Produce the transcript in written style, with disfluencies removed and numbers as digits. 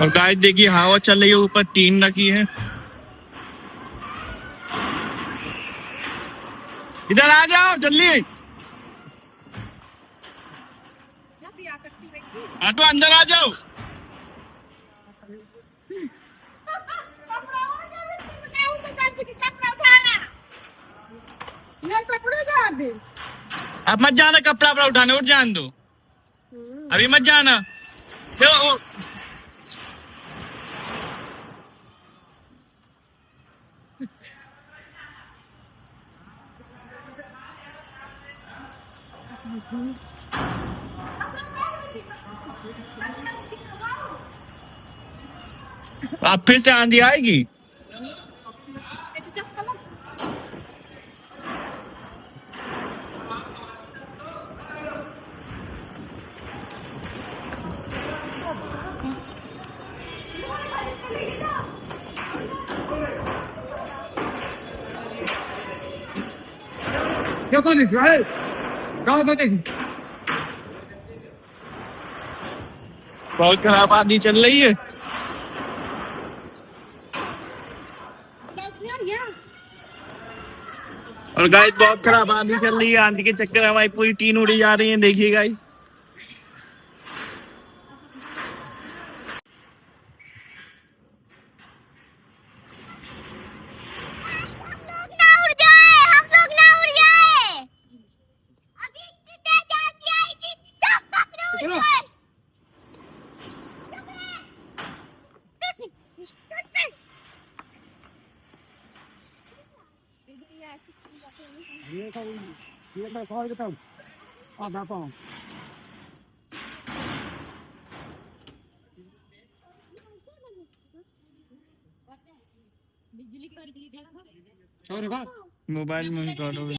और गाइस देखिए हवा चल रही है, ऊपर टीन रखी है। इधर आ जाओ जल्दी। हाँ तो अंदर आ जाओ। अब मत जाना कपड़ा वपड़ा उठाने, उठ जान दो, अभी मत जाना। अब फिर से आंधी आएगी। बहुत खराब आंधी चल रही है। और गाइस बहुत खराब आंधी चल रही है, आंधी के चक्कर में हमारी पूरी टीन उड़ी जा रही है। देखिए गाइस मोबाइल में रिकॉर्ड हो गया।